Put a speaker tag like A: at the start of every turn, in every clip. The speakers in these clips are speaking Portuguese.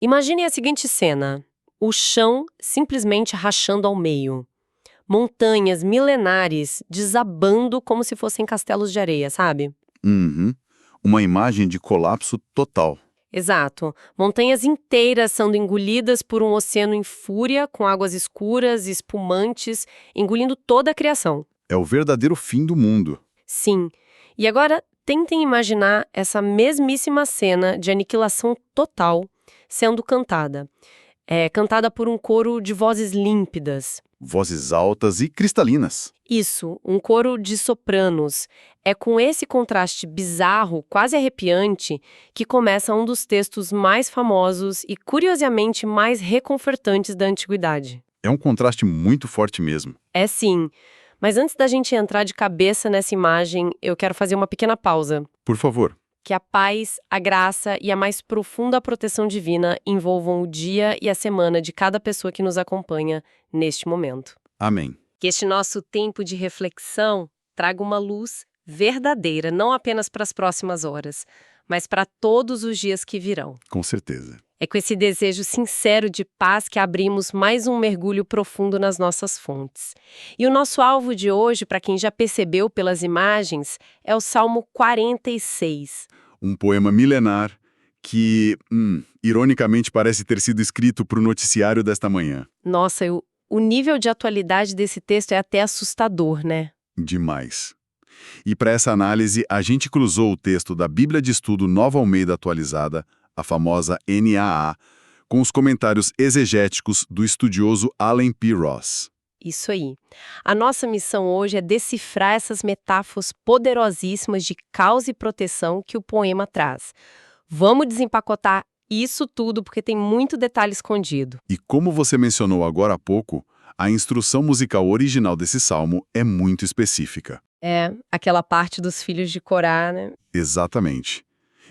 A: Imagine a seguinte cena: o chão simplesmente rachando ao meio. Montanhas milenares desabando como se fossem castelos de areia, sabe?
B: Uhum. Uma imagem de colapso total.
A: Exato. Montanhas inteiras sendo engolidas por um oceano em fúria, com águas escuras e espumantes, engolindo toda a criação.
B: É o verdadeiro fim do mundo.
A: Sim. E agora tentem imaginar essa mesmíssima cena de aniquilação total sendo cantada. Cantada por um coro de vozes límpidas.
B: Vozes altas e cristalinas.
A: Isso, um coro de sopranos. É com esse contraste bizarro, quase arrepiante, que começa um dos textos mais famosos e, curiosamente, mais reconfortantes da antiguidade.
B: É um contraste muito forte mesmo.
A: É sim. Mas antes da gente entrar de cabeça nessa imagem, eu quero fazer uma pequena pausa.
B: Por favor.
A: Que a paz, a graça e a mais profunda proteção divina envolvam o dia e a semana de cada pessoa que nos acompanha neste momento.
B: Amém.
A: Que este nosso tempo de reflexão traga uma luz verdadeira, não apenas para as próximas horas, mas para todos os dias que virão.
B: Com certeza.
A: É com esse desejo sincero de paz que abrimos mais um mergulho profundo nas nossas fontes. E o nosso alvo de hoje, para quem já percebeu pelas imagens, é o Salmo 46.
B: Um poema milenar que, ironicamente, parece ter sido escrito para o noticiário desta manhã.
A: Nossa, o nível de atualidade desse texto é até assustador, né?
B: Demais. E para essa análise, a gente cruzou o texto da Bíblia de Estudo Nova Almeida Atualizada, a famosa NAA, com os comentários exegéticos do estudioso Allen P. Ross.
A: Isso aí. A nossa missão hoje é decifrar essas metáforas poderosíssimas de causa e proteção que o poema traz. Vamos desempacotar isso tudo porque tem muito detalhe escondido.
B: E como você mencionou agora há pouco, a instrução musical original desse salmo é muito específica.
A: É, aquela parte dos filhos de Corá, né?
B: Exatamente.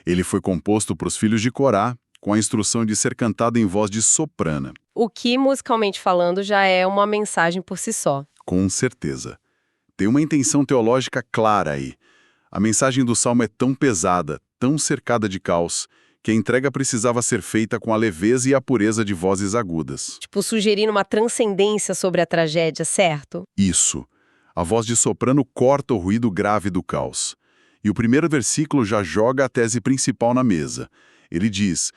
B: Ele foi composto para os filhos de Corá, com a instrução de ser cantado em voz de soprana.
A: O que, musicalmente falando, já é uma mensagem por si só.
B: Com certeza. Tem uma intenção teológica clara aí. A mensagem do salmo é tão pesada, tão cercada de caos, que a entrega precisava ser feita com a leveza e a pureza de vozes agudas.
A: Tipo, sugerindo uma transcendência sobre a tragédia, certo?
B: Isso. A voz de soprano corta o ruído grave do caos. E o primeiro versículo já joga a tese principal na mesa. Ele diz,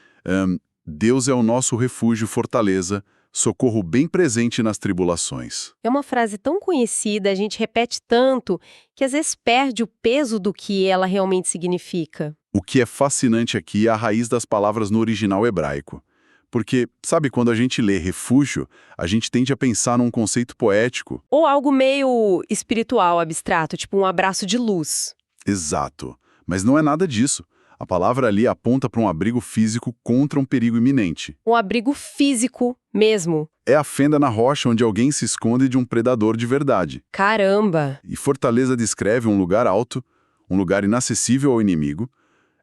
B: Deus é o nosso refúgio e fortaleza, socorro bem presente nas tribulações.
A: É uma frase tão conhecida, a gente repete tanto, que às vezes perde o peso do que ela realmente significa.
B: O que é fascinante aqui é a raiz das palavras no original hebraico. Porque, sabe, quando a gente lê refúgio, a gente tende a pensar num conceito poético.
A: Ou algo meio espiritual, abstrato, tipo um abraço de luz.
B: Exato. Mas não é nada disso. A palavra ali aponta para um abrigo físico contra um perigo iminente.
A: Um abrigo físico mesmo.
B: É a fenda na rocha onde alguém se esconde de um predador de verdade.
A: Caramba!
B: E fortaleza descreve um lugar alto, um lugar inacessível ao inimigo.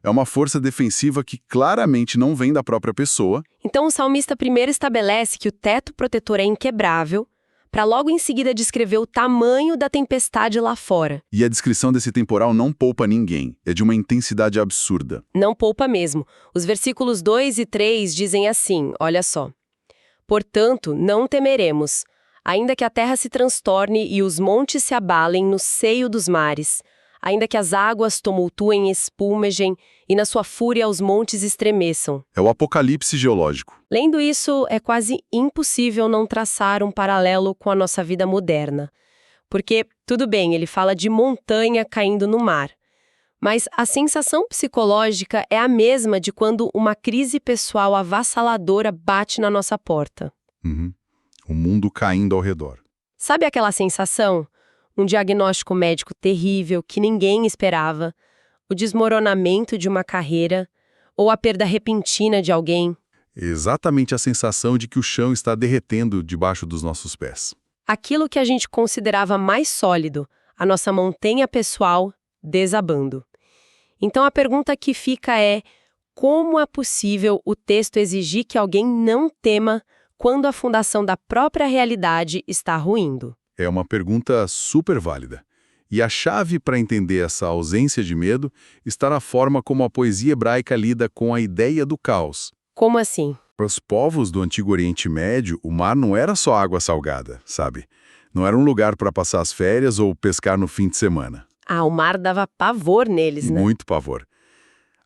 B: É uma força defensiva que claramente não vem da própria pessoa.
A: Então o salmista primeiro estabelece que o teto protetor é inquebrável, para logo em seguida descrever o tamanho da tempestade lá fora.
B: E a descrição desse temporal não poupa ninguém. É de uma intensidade absurda.
A: Não poupa mesmo. Os versículos 2 e 3 dizem assim, olha só. Portanto, não temeremos, ainda que a terra se transtorne e os montes se abalem no seio dos mares, ainda que as águas tumultuem e espumejem, e na sua fúria os montes estremeçam.
B: É o apocalipse geológico.
A: Lendo isso, é quase impossível não traçar um paralelo com a nossa vida moderna. Porque, tudo bem, ele fala de montanha caindo no mar. Mas a sensação psicológica é a mesma de quando uma crise pessoal avassaladora bate na nossa porta.
B: O mundo caindo ao redor.
A: Sabe aquela sensação? Um diagnóstico médico terrível que ninguém esperava, o desmoronamento de uma carreira ou a perda repentina de alguém.
B: Exatamente a sensação de que o chão está derretendo debaixo dos nossos pés.
A: Aquilo que a gente considerava mais sólido, a nossa montanha pessoal, desabando. Então a pergunta que fica é: como é possível o texto exigir que alguém não tema quando a fundação da própria realidade está ruindo?
B: É uma pergunta super válida. E a chave para entender essa ausência de medo está na forma como a poesia hebraica lida com a ideia do caos.
A: Como assim?
B: Para os povos do Antigo Oriente Médio, o mar não era só água salgada, sabe? Não era um lugar para passar as férias ou pescar no fim de semana.
A: Ah, o mar dava pavor neles, né?
B: Muito pavor.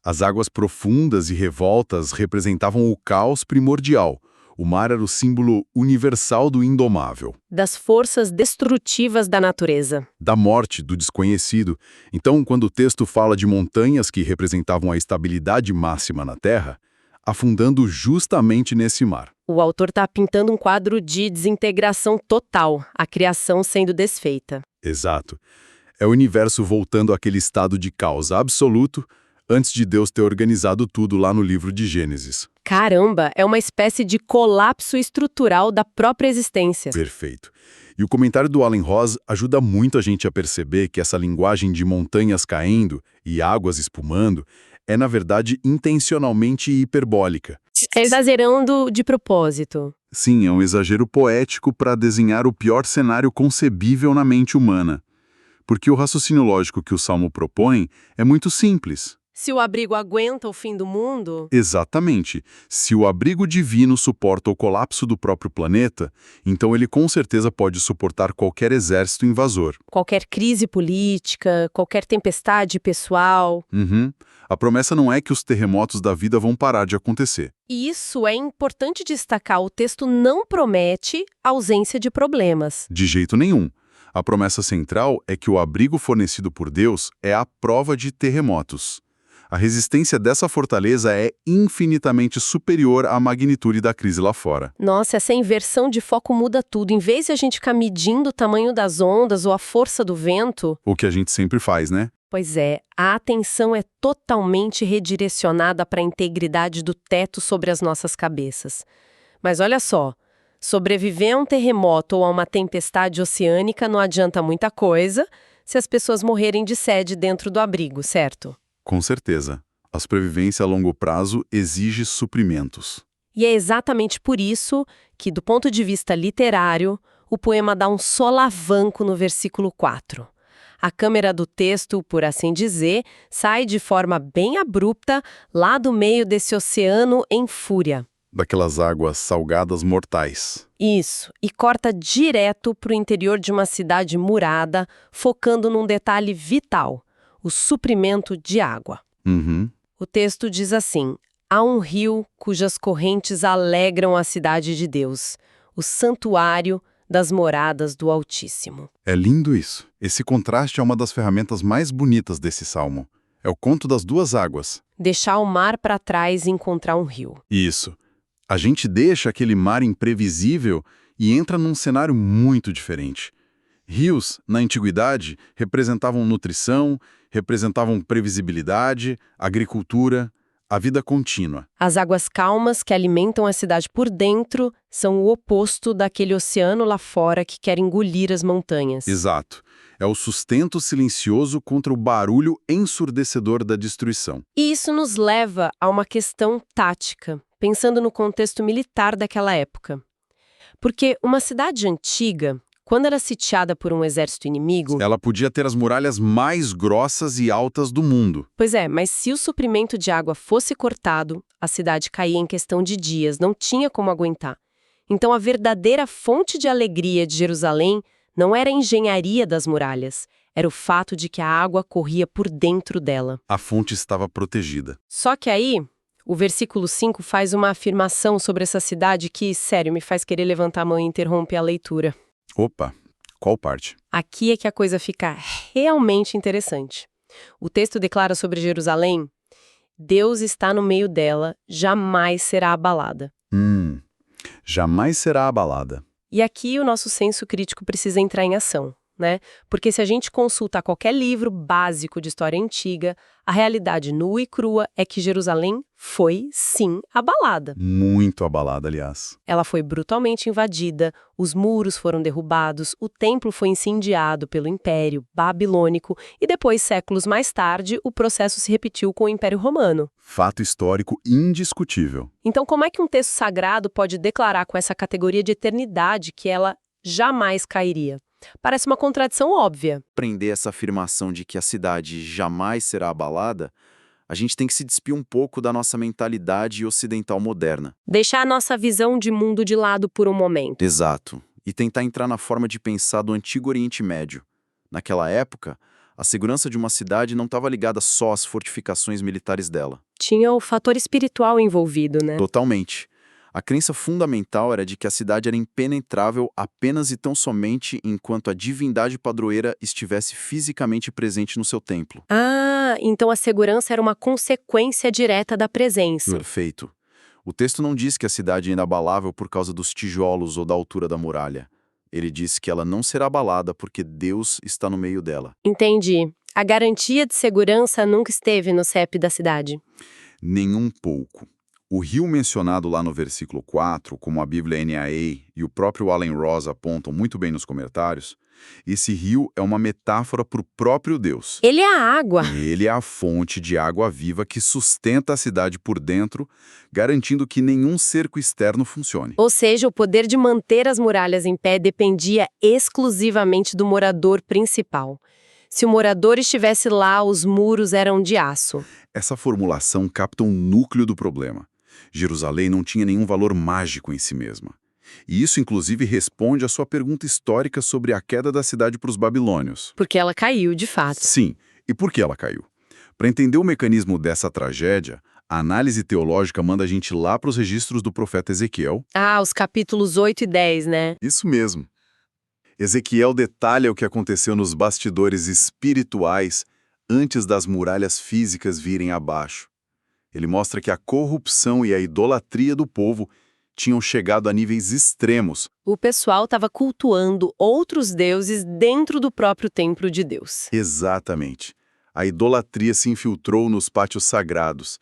B: As águas profundas e revoltas representavam o caos primordial. O mar era o símbolo universal do indomável,
A: Das forças destrutivas da natureza.
B: da morte, do desconhecido. Então, quando o texto fala de montanhas que representavam a estabilidade máxima na Terra, afundando justamente nesse mar.
A: O autor está pintando um quadro de desintegração total, a criação sendo desfeita.
B: Exato. É o universo voltando àquele estado de caos absoluto antes de Deus ter organizado tudo lá no livro de Gênesis.
A: Caramba, é uma espécie de colapso estrutural da própria existência.
B: Perfeito. E o comentário do Alan Ross ajuda muito a gente a perceber que essa linguagem de montanhas caindo e águas espumando é, na verdade, intencionalmente hiperbólica.
A: É exagerando de propósito.
B: Sim, é um exagero poético para desenhar o pior cenário concebível na mente humana. Porque o raciocínio lógico que o Salmo propõe é muito simples.
A: Se o abrigo aguenta o fim do mundo,
B: Exatamente. Se o abrigo divino suporta o colapso do próprio planeta, então ele com certeza pode suportar qualquer exército invasor.
A: qualquer crise política, qualquer tempestade pessoal.
B: Uhum. A promessa não é que os terremotos da vida vão parar de acontecer.
A: E isso é importante destacar, o texto não promete ausência de problemas.
B: De jeito nenhum. A promessa central é que o abrigo fornecido por Deus é a prova de terremotos. A resistência dessa fortaleza é infinitamente superior à magnitude da crise lá fora.
A: Nossa, essa inversão de foco muda tudo. Em vez de a gente ficar medindo o tamanho das ondas ou a força do vento,
B: O que a gente sempre faz, né?
A: pois é, a atenção é totalmente redirecionada para a integridade do teto sobre as nossas cabeças. Mas olha só, sobreviver a um terremoto ou a uma tempestade oceânica não adianta muita coisa se as pessoas morrerem de sede dentro do abrigo, certo?
B: Com certeza. A sobrevivência a longo prazo exige suprimentos.
A: E é exatamente por isso que, do ponto de vista literário, o poema dá um solavanco no versículo 4. A câmera do texto, por assim dizer, sai de forma bem abrupta lá do meio desse oceano em fúria.
B: Daquelas águas salgadas mortais.
A: Isso, e corta direto para o interior de uma cidade murada, focando num detalhe vital: o suprimento de água.
B: Uhum.
A: O texto diz assim: há um rio cujas correntes alegram a cidade de Deus, o santuário das moradas do Altíssimo.
B: É lindo isso. Esse contraste é uma das ferramentas mais bonitas desse salmo. É o conto das duas águas.
A: Deixar o mar para trás e encontrar um rio.
B: Isso. A gente deixa aquele mar imprevisível e entra num cenário muito diferente. Rios, na antiguidade, representavam nutrição, representavam previsibilidade, agricultura, a vida contínua.
A: As águas calmas que alimentam a cidade por dentro são o oposto daquele oceano lá fora que quer engolir as montanhas.
B: Exato. É o sustento silencioso contra o barulho ensurdecedor da destruição.
A: E isso nos leva a uma questão tática, pensando no contexto militar daquela época. Porque uma cidade antiga, quando era sitiada por um exército inimigo...
B: Ela podia ter as muralhas mais grossas e altas do mundo.
A: Pois é, mas se o suprimento de água fosse cortado, a cidade caía em questão de dias, não tinha como aguentar. Então a verdadeira fonte de alegria de Jerusalém não era a engenharia das muralhas, era o fato de que a água corria por dentro dela.
B: A fonte estava protegida.
A: Só que aí, o versículo 5 faz uma afirmação sobre essa cidade que, sério, me faz querer levantar a mão e interromper a leitura.
B: Opa, qual parte?
A: Aqui é que a coisa fica realmente interessante. O texto declara sobre Jerusalém: Deus está no meio dela, jamais será abalada.
B: Jamais será abalada.
A: E aqui o nosso senso crítico precisa entrar em ação, né? Porque se a gente consultar qualquer livro básico de história antiga, a realidade nua e crua é que Jerusalém foi, sim, abalada.
B: Muito abalada, aliás.
A: Ela foi brutalmente invadida, os muros foram derrubados, o templo foi incendiado pelo Império Babilônico e depois, séculos mais tarde, o processo se repetiu com o Império Romano.
B: Fato histórico indiscutível.
A: Então, como é que um texto sagrado pode declarar com essa categoria de eternidade que ela jamais cairia? Parece uma contradição óbvia.
C: Prender essa afirmação de que a cidade jamais será abalada, A gente tem que se despir um pouco da nossa mentalidade ocidental moderna.
A: Deixar a nossa visão de mundo de lado por um momento.
C: Exato. E tentar entrar na forma de pensar do Antigo Oriente Médio. Naquela época, a segurança de uma cidade não estava ligada só às fortificações militares dela.
A: Tinha o fator espiritual envolvido, né?
C: Totalmente. A crença fundamental era de que a cidade era impenetrável apenas e tão somente enquanto a divindade padroeira estivesse fisicamente presente no seu templo.
A: Ah, então a segurança era uma consequência direta da presença.
C: Perfeito. O texto não diz que a cidade é inabalável por causa dos tijolos ou da altura da muralha. Ele diz que ela não será abalada porque Deus está no meio dela.
A: Entendi. A garantia de segurança nunca esteve no CEP da cidade.
B: Nem um pouco. O rio mencionado lá no versículo 4, como a Bíblia NAA e o próprio Allen Ross apontam muito bem nos comentários, esse rio é uma metáfora para o próprio Deus.
A: Ele é a água.
B: Ele é a fonte de água viva que sustenta a cidade por dentro, garantindo que nenhum cerco externo funcione.
A: Ou seja, o poder de manter as muralhas em pé dependia exclusivamente do morador principal. Se o morador estivesse lá, os muros eram de aço.
B: Essa formulação capta um núcleo do problema. Jerusalém não tinha nenhum valor mágico em si mesma. E isso, inclusive, responde à sua pergunta histórica sobre a queda da cidade para os babilônios.
A: Porque ela caiu, de fato.
B: Sim, e por que ela caiu? Para entender o mecanismo dessa tragédia, a análise teológica manda a gente lá para os registros do profeta Ezequiel.
A: Ah, os capítulos 8 e 10, né?
B: Isso mesmo. Ezequiel detalha o que aconteceu nos bastidores espirituais antes das muralhas físicas virem abaixo. Ele mostra que a corrupção e a idolatria do povo tinham chegado a níveis extremos.
A: O pessoal estava cultuando outros deuses dentro do próprio templo de Deus.
B: Exatamente. A idolatria se infiltrou nos pátios sagrados.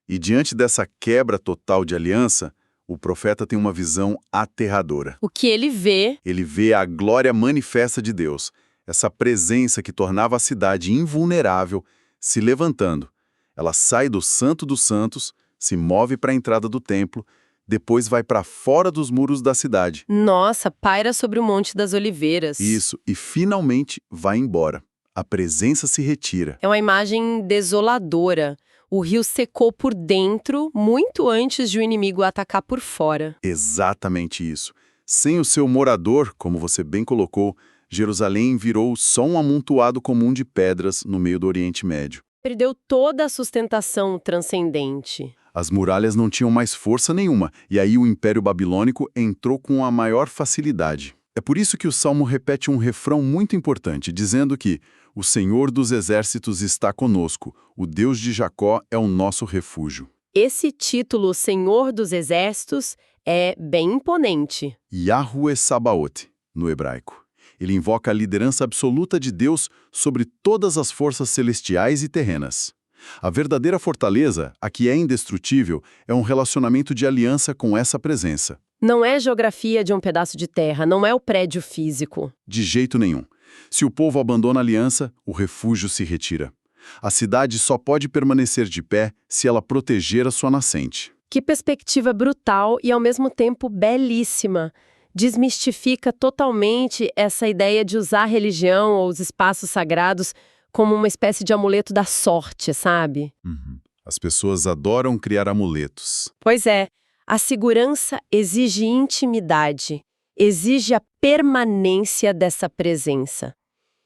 B: E diante dessa quebra total de aliança, o profeta tem uma visão aterradora.
A: O que ele vê...
B: Ele vê a glória manifesta de Deus, essa presença que tornava a cidade invulnerável, se levantando. Ela sai do Santo dos Santos, se move para a entrada do templo, depois vai para fora dos muros da cidade.
A: Nossa, paira sobre o Monte das Oliveiras.
B: Isso, e finalmente vai embora. A presença se retira.
A: É uma imagem desoladora. O rio secou por dentro muito antes de o inimigo atacar por fora.
B: Exatamente isso. Sem o seu morador, como você bem colocou, Jerusalém virou só um amontoado comum de pedras no meio do Oriente Médio.
A: Perdeu toda a sustentação transcendente.
B: As muralhas não tinham mais força nenhuma, e aí o Império Babilônico entrou com a maior facilidade. É por isso que o Salmo repete um refrão muito importante, dizendo que o Senhor dos Exércitos está conosco, o Deus de Jacó é o nosso refúgio.
A: Esse título, Senhor dos Exércitos, é bem imponente.
B: Yahweh Sabaoth, no hebraico. Ele invoca a liderança absoluta de Deus sobre todas as forças celestiais e terrenas. A verdadeira fortaleza, a que é indestrutível, é um relacionamento de aliança com essa presença.
A: Não é geografia de um pedaço de terra, não é o prédio físico.
B: De jeito nenhum. Se o povo abandona a aliança, o refúgio se retira. A cidade só pode permanecer de pé se ela proteger a sua nascente.
A: Que perspectiva brutal e, ao mesmo tempo, belíssima. Desmistifica totalmente essa ideia de usar a religião ou os espaços sagrados como uma espécie de amuleto da sorte, sabe?
B: As pessoas adoram criar amuletos.
A: Pois é, a segurança exige intimidade, exige a permanência dessa presença.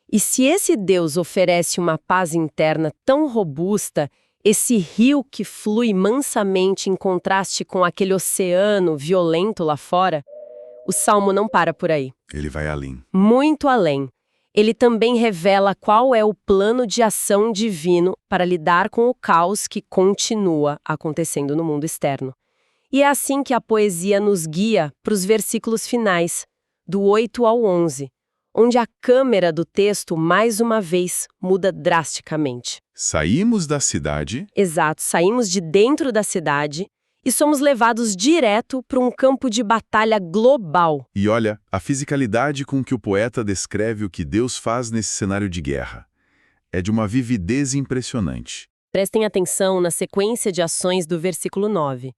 A: E se esse Deus oferece uma paz interna tão robusta, esse rio que flui mansamente em contraste com aquele oceano violento lá fora, o Salmo não para por aí.
B: Ele vai além.
A: Muito além. Ele também revela qual é o plano de ação divino para lidar com o caos que continua acontecendo no mundo externo. E é assim que a poesia nos guia para os versículos finais, do 8 ao 11, onde a câmera do texto, mais uma vez, muda drasticamente.
B: Saímos da cidade.
A: Exato, saímos de dentro da cidade e somos levados direto para um campo de batalha global.
B: E olha, a fisicalidade com que o poeta descreve o que Deus faz nesse cenário de guerra. É de uma vividez impressionante.
A: Prestem atenção na sequência de ações do versículo 9.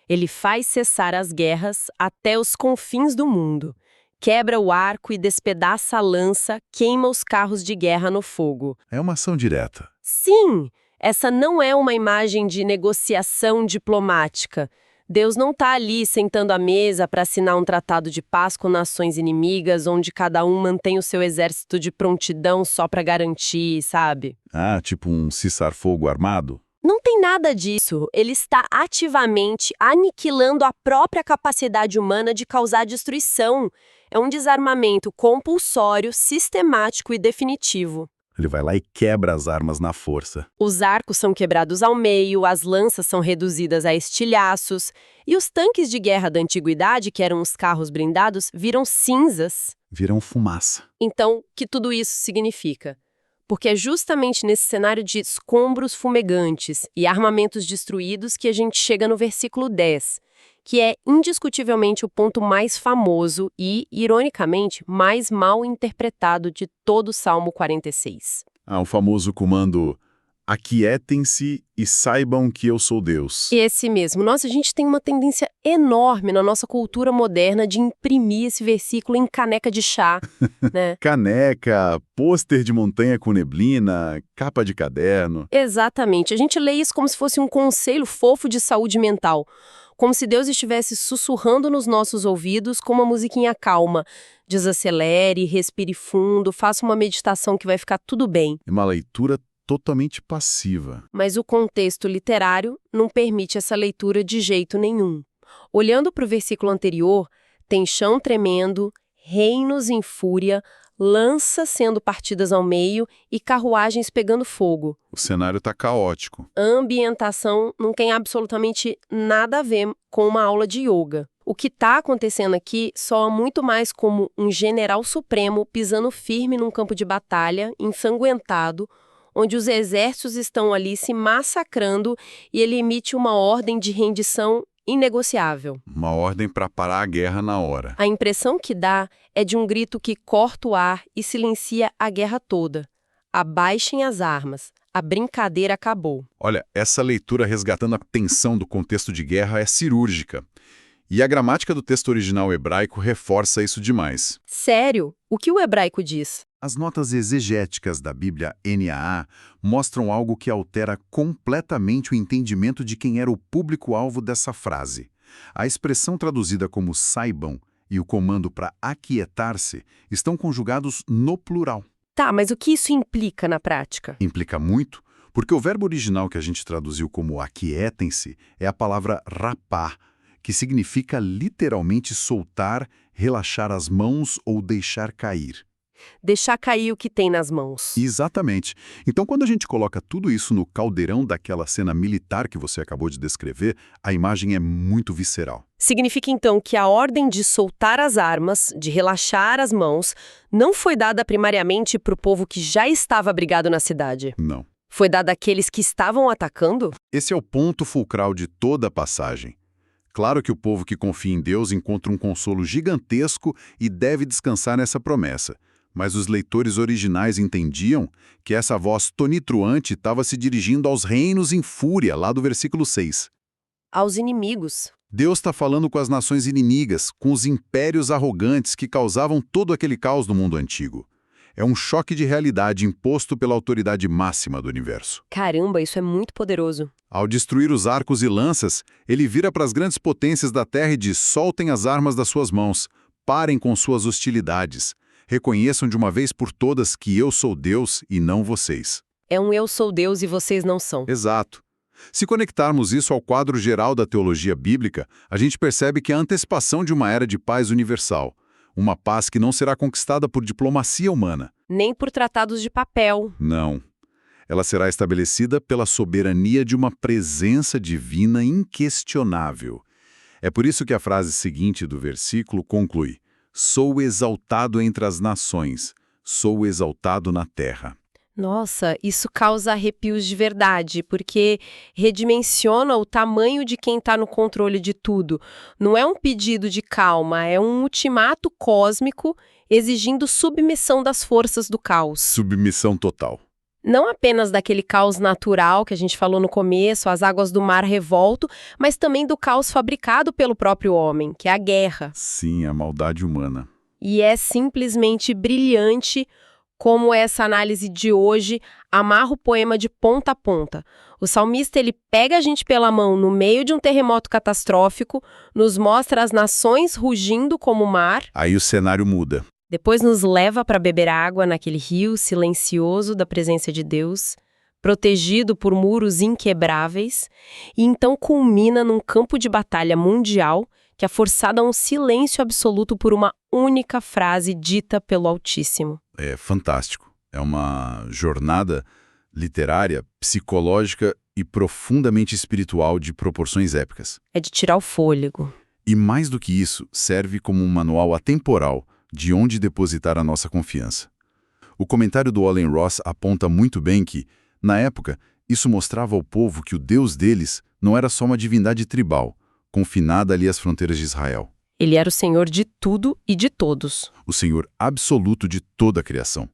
A: Ele faz cessar as guerras até os confins do mundo. Quebra o arco e despedaça a lança, queima os carros de guerra no fogo.
B: É uma ação direta.
A: Sim, Essa não é uma imagem de negociação diplomática. Deus não está ali sentando à mesa para assinar um tratado de paz com nações inimigas, onde cada um mantém o seu exército de prontidão só para garantir, sabe?
B: Ah, tipo um cessar-fogo armado?
A: Não tem nada disso. Ele está ativamente aniquilando a própria capacidade humana de causar destruição. É um desarmamento compulsório, sistemático e definitivo.
B: Ele vai lá e quebra as armas na força.
A: Os arcos são quebrados ao meio, as lanças são reduzidas a estilhaços, e os tanques de guerra da antiguidade, que eram os carros blindados, viram cinzas.
B: Viram fumaça.
A: Então, o que tudo isso significa? Porque é justamente nesse cenário de escombros fumegantes e armamentos destruídos que a gente chega no versículo 10, que é indiscutivelmente o ponto mais famoso e, ironicamente, mais mal interpretado de todo o Salmo 46.
B: Ah, o famoso comando: aquietem-se e saibam que eu sou Deus.
A: Esse mesmo. Nossa, a gente tem uma tendência enorme na nossa cultura moderna de imprimir esse versículo em caneca de chá, né?
B: Caneca, pôster de montanha com neblina, capa de caderno.
A: Exatamente. A gente lê isso como se fosse um conselho fofo de saúde mental. Como se Deus estivesse sussurrando nos nossos ouvidos com uma musiquinha calma. Desacelere, respire fundo, faça uma meditação que vai ficar tudo bem.
B: É uma leitura totalmente passiva.
A: Mas o contexto literário não permite essa leitura de jeito nenhum. Olhando para o versículo anterior, tem chão tremendo, reinos em fúria, lanças sendo partidas ao meio e carruagens pegando fogo.
B: O cenário está caótico.
A: A ambientação não tem absolutamente nada a ver com uma aula de yoga. O que está acontecendo aqui soa muito mais como um general supremo pisando firme num campo de batalha, ensanguentado, onde os exércitos estão ali se massacrando e ele emite uma ordem de rendição inegociável.
B: Uma ordem para parar a guerra na hora.
A: A impressão que dá é de um grito que corta o ar e silencia a guerra toda. Abaixem as armas. A brincadeira acabou.
B: Olha, essa leitura resgatando a tensão do contexto de guerra é cirúrgica. E a gramática do texto original hebraico reforça isso demais.
A: Sério? O que o hebraico diz?
B: As notas exegéticas da Bíblia NAA mostram algo que altera completamente o entendimento de quem era o público-alvo dessa frase. A expressão traduzida como saibam e o comando para aquietar-se estão conjugados no plural.
A: Tá, mas o que isso implica na prática?
B: Implica muito, porque o verbo original que a gente traduziu como aquietem-se é a palavra rapá, que significa literalmente soltar, relaxar as mãos ou deixar cair.
A: Deixar cair o que tem nas mãos.
B: Exatamente. Então, quando a gente coloca tudo isso no caldeirão daquela cena militar que você acabou de descrever, a imagem é muito visceral.
A: Significa, então, que a ordem de soltar as armas, de relaxar as mãos, não foi dada primariamente para o povo que já estava abrigado na cidade.
B: Não.
A: Foi dada àqueles que estavam atacando?
B: Esse é o ponto fulcral de toda a passagem. Claro que o povo que confia em Deus encontra um consolo gigantesco e deve descansar nessa promessa. Mas os leitores originais entendiam que essa voz tonitruante estava se dirigindo aos reinos em fúria, lá do versículo 6.
A: Aos inimigos.
B: Deus está falando com as nações inimigas, com os impérios arrogantes que causavam todo aquele caos no mundo antigo. É um choque de realidade imposto pela autoridade máxima do universo.
A: Caramba, isso é muito poderoso.
B: Ao destruir os arcos e lanças, ele vira para as grandes potências da terra e diz: soltem as armas das suas mãos, parem com suas hostilidades. Reconheçam de uma vez por todas que eu sou Deus e não vocês.
A: É um eu sou Deus e vocês não são.
B: Exato. Se conectarmos isso ao quadro geral da teologia bíblica, a gente percebe que é a antecipação de uma era de paz universal. Uma paz que não será conquistada por diplomacia humana.
A: Nem por tratados de papel.
B: Não. Ela será estabelecida pela soberania de uma presença divina inquestionável. É por isso que a frase seguinte do versículo conclui: sou exaltado entre as nações, sou exaltado na terra.
A: Nossa, isso causa arrepios de verdade, porque redimensiona o tamanho de quem está no controle de tudo. Não é um pedido de calma, é um ultimato cósmico exigindo submissão das forças do caos.
B: Submissão total.
A: Não apenas daquele caos natural que a gente falou no começo, as águas do mar revolto, mas também do caos fabricado pelo próprio homem, que é a guerra.
B: Sim, a maldade humana.
A: E é simplesmente brilhante como essa análise de hoje amarra o poema de ponta a ponta. O salmista ele pega a gente pela mão no meio de um terremoto catastrófico, nos mostra as nações rugindo como o mar,
B: Aí o cenário muda.
A: depois nos leva para beber água naquele rio silencioso da presença de Deus, protegido por muros inquebráveis, e então culmina num campo de batalha mundial que é forçado a um silêncio absoluto por uma única frase dita pelo Altíssimo.
B: É fantástico. É uma jornada literária, psicológica e profundamente espiritual de proporções épicas.
A: É de tirar o fôlego.
B: E mais do que isso, serve como um manual atemporal de onde depositar a nossa confiança. O comentário do Allen Ross aponta muito bem que, na época, isso mostrava ao povo que o Deus deles não era só uma divindade tribal, confinada ali às fronteiras de Israel.
A: Ele era o Senhor de tudo e de todos.
B: O Senhor absoluto de toda a criação.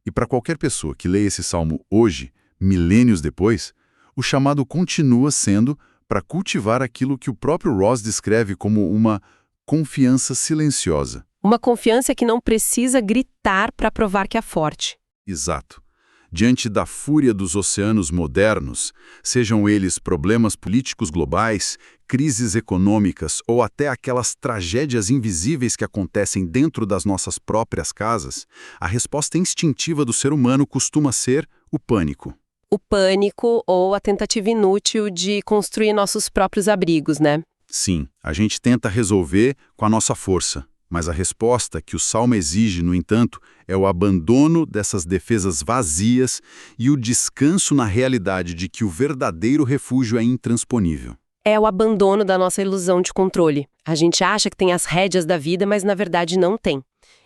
B: E para qualquer pessoa que leia esse salmo hoje, milênios depois, o chamado continua sendo para cultivar aquilo que o próprio Ross descreve como uma confiança silenciosa.
A: Uma confiança que não precisa gritar para provar que é forte.
B: Exato. Diante da fúria dos oceanos modernos, sejam eles problemas políticos globais, crises econômicas ou até aquelas tragédias invisíveis que acontecem dentro das nossas próprias casas, a resposta instintiva do ser humano costuma ser o pânico.
A: O pânico ou a tentativa inútil de construir nossos próprios abrigos, né?
B: Sim, a gente tenta resolver com a nossa força, mas a resposta que o Salmo exige, no entanto, é o abandono dessas defesas vazias e o descanso na realidade de que o verdadeiro refúgio é intransponível.
A: É o abandono da nossa ilusão de controle. A gente acha que tem as rédeas da vida, mas na verdade não tem.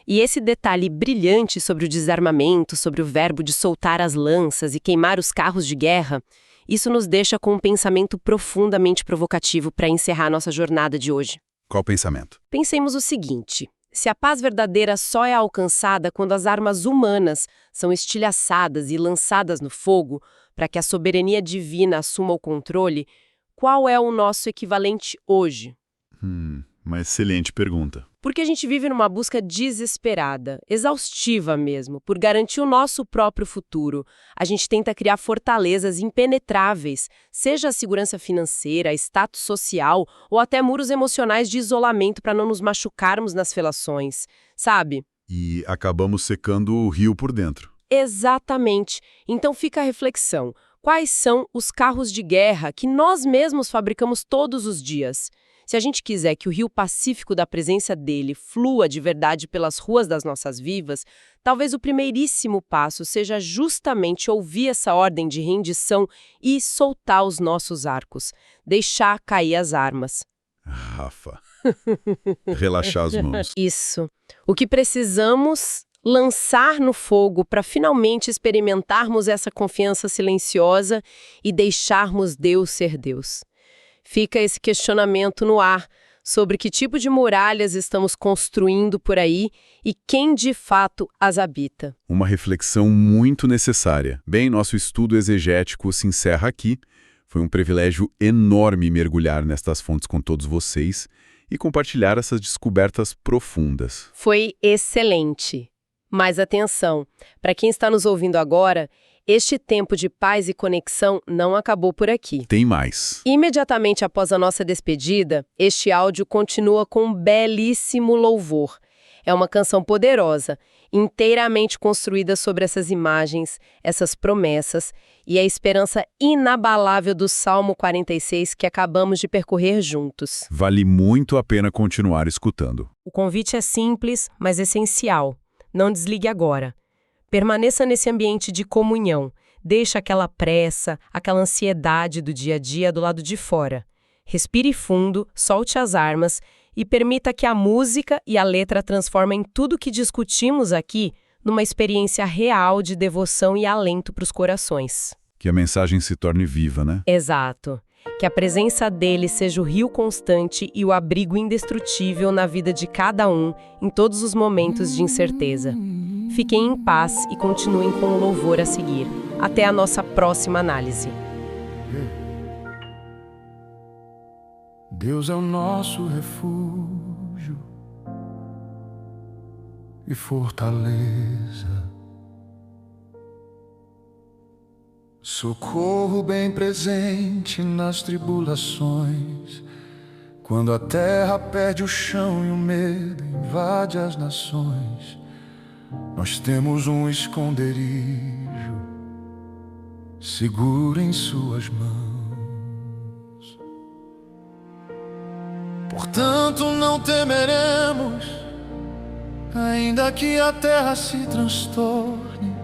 A: E esse detalhe brilhante sobre o desarmamento, sobre o verbo de soltar as lanças e queimar os carros de guerra, isso nos deixa com um pensamento profundamente provocativo para encerrar nossa jornada de hoje.
B: Qual o pensamento?
A: Pensemos o seguinte: se a paz verdadeira só é alcançada quando as armas humanas são estilhaçadas e lançadas no fogo para que a soberania divina assuma o controle, qual é o nosso equivalente hoje?
B: Uma excelente pergunta.
A: Porque a gente vive numa busca desesperada, exaustiva mesmo, por garantir o nosso próprio futuro. A gente tenta criar fortalezas impenetráveis, seja a segurança financeira, status social ou até muros emocionais de isolamento para não nos machucarmos nas relações, sabe?
B: E acabamos secando o rio por dentro.
A: Exatamente. Então fica a reflexão. Quais são os carros de guerra que nós mesmos fabricamos todos os dias? Se a gente quiser que o rio pacífico da presença dele flua de verdade pelas ruas das nossas vidas, talvez o primeiríssimo passo seja justamente ouvir essa ordem de rendição e soltar os nossos arcos, deixar cair as armas.
B: Rafa. Relaxar as mãos.
A: Isso. O que precisamos lançar no fogo para finalmente experimentarmos essa confiança silenciosa e deixarmos Deus ser Deus. Fica esse questionamento no ar sobre que tipo de muralhas estamos construindo por aí e quem de fato as habita.
B: Uma reflexão muito necessária. Bem, nosso estudo exegético se encerra aqui. Foi um privilégio enorme mergulhar nestas fontes com todos vocês e compartilhar essas descobertas profundas.
A: Foi excelente. Mas atenção, para quem está nos ouvindo agora, este tempo de paz e conexão não acabou por aqui.
B: Tem mais.
A: Imediatamente após a nossa despedida, este áudio continua com um belíssimo louvor. É uma canção poderosa, inteiramente construída sobre essas imagens, essas promessas e a esperança inabalável do Salmo 46 que acabamos de percorrer juntos.
B: Vale muito a pena continuar escutando.
A: O convite é simples, mas essencial. Não desligue agora. Permaneça nesse ambiente de comunhão. Deixe aquela pressa, aquela ansiedade do dia a dia do lado de fora. Respire fundo, solte as armas e permita que a música e a letra transformem tudo que discutimos aqui numa experiência real de devoção e alento para os corações.
B: Que a mensagem se torne viva, né?
A: Exato. Que a presença dele seja o rio constante e o abrigo indestrutível na vida de cada um, em todos os momentos de incerteza. Fiquem em paz e continuem com o louvor a seguir. Até a nossa próxima análise.
D: Deus é o nosso refúgio e fortaleza, Socorro bem presente nas tribulações, quando a terra perde o chão e o medo invade as nações. Nós temos um esconderijo seguro em suas mãos. Portanto não temeremos, ainda que a terra se transtorne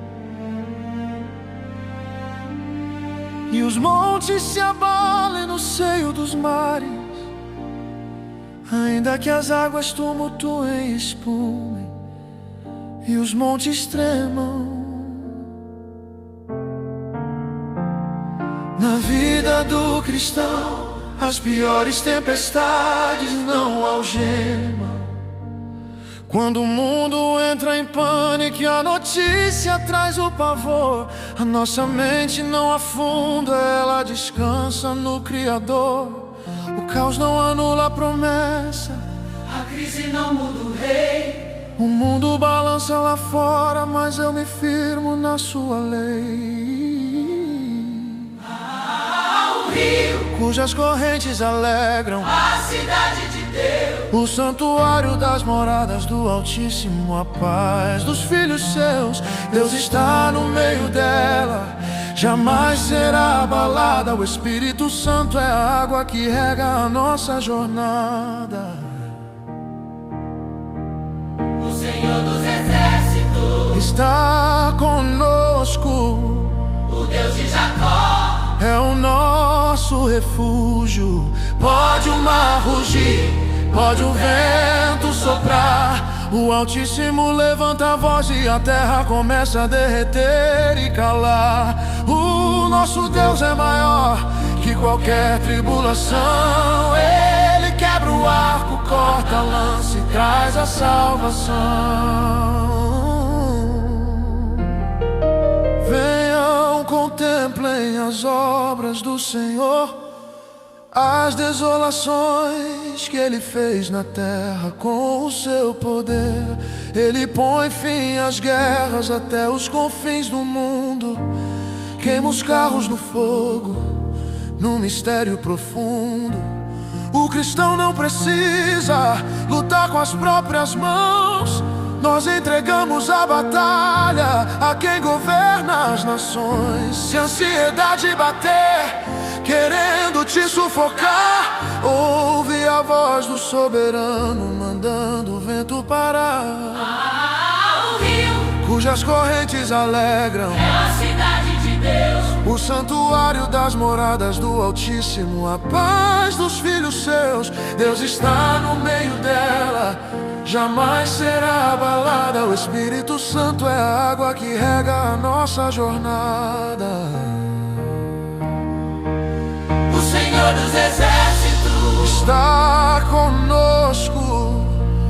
D: e os montes se abalem no seio dos mares, ainda que as águas tumultuem e espumem e os montes tremam. Na vida do cristão, as piores tempestades não algemam. Quando o mundo entra em pânico e a notícia traz o pavor, a nossa mente não afunda, ela descansa no Criador. O caos não anula a promessa,
E: a crise não muda o rei.
D: O mundo balança lá fora, mas eu me firmo na sua lei.
E: O rio
D: cujas correntes alegram
E: a cidade de Deus,
D: o santuário das moradas do Altíssimo, a paz dos filhos seus. Deus está no meio dela, jamais será abalada. O Espírito Santo é a água que rega a nossa jornada.
E: O Senhor dos Exércitos
D: está conosco,
E: o Deus de Jacó
D: é o nosso refúgio. Pode o mar rugir, pode o vento soprar, o Altíssimo levanta a voz e a terra começa a derreter e calar. O nosso Deus é maior que qualquer tribulação. Ele quebra o arco, corta a lança e traz a salvação. Venham, contemplem as obras do Senhor, as desolações que Ele fez na terra com o seu poder. Ele põe fim às guerras até os confins do mundo, queima os carros no fogo, num mistério profundo. O cristão não precisa lutar com as próprias mãos, nós entregamos a batalha a quem governa as nações. Se a ansiedade bater, querendo te sufocar, ouve a voz do soberano, mandando o vento parar.
E: O rio
D: cujas correntes alegram
E: é a cidade de Deus,
D: o santuário das moradas do Altíssimo, a paz dos filhos seus. Deus está no meio dela, jamais será abalada. O Espírito Santo é a água que rega a nossa jornada.
E: o Senhor dos Exércitos
D: Está conosco,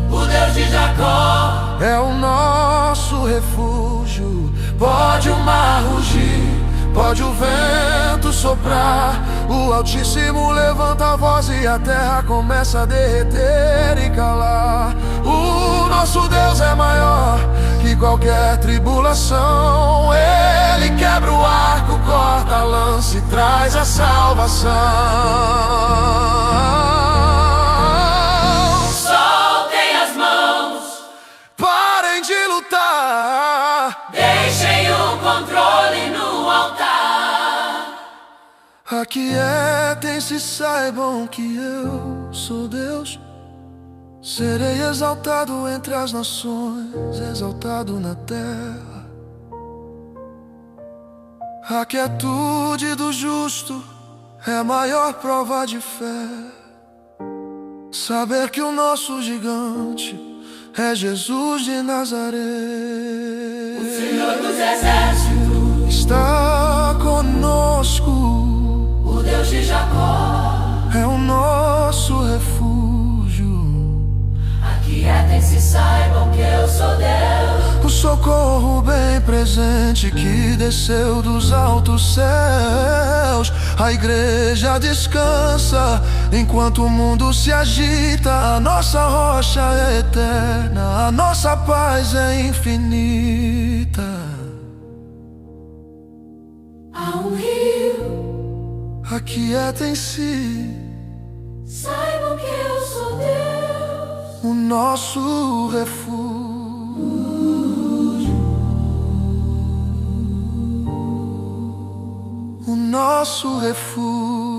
E: o Deus de Jacó
D: é o nosso refúgio. Pode o mar rugir, pode o vento soprar, o Altíssimo levanta a voz e a terra começa a derreter e calar. O nosso Deus é maior que qualquer tribulação. Ele quebra o arco, corta a lança e traz a salvação.
E: soltem as mãos,
D: Parem de lutar,
E: deixem o controle no altar.
D: aquietem-se, saibam que eu sou Deus. Serei exaltado entre as nações, exaltado na terra. A quietude do justo é a maior prova de fé. Saber que o nosso gigante é Jesus de Nazaré.
E: O Senhor dos Exércitos,
D: Está conosco,
E: o Deus de Jacó,
D: é o nosso refúgio.
E: aquietem-se, saibam que eu sou Deus.
D: O socorro bem presente que desceu dos altos céus. A igreja descansa enquanto o mundo se agita. A nossa rocha é eterna, a nossa paz é infinita.
E: há um rio.
D: Aquietem-se,
E: Saibam que eu sou Deus.
D: o nosso refúgio. O nosso refúgio.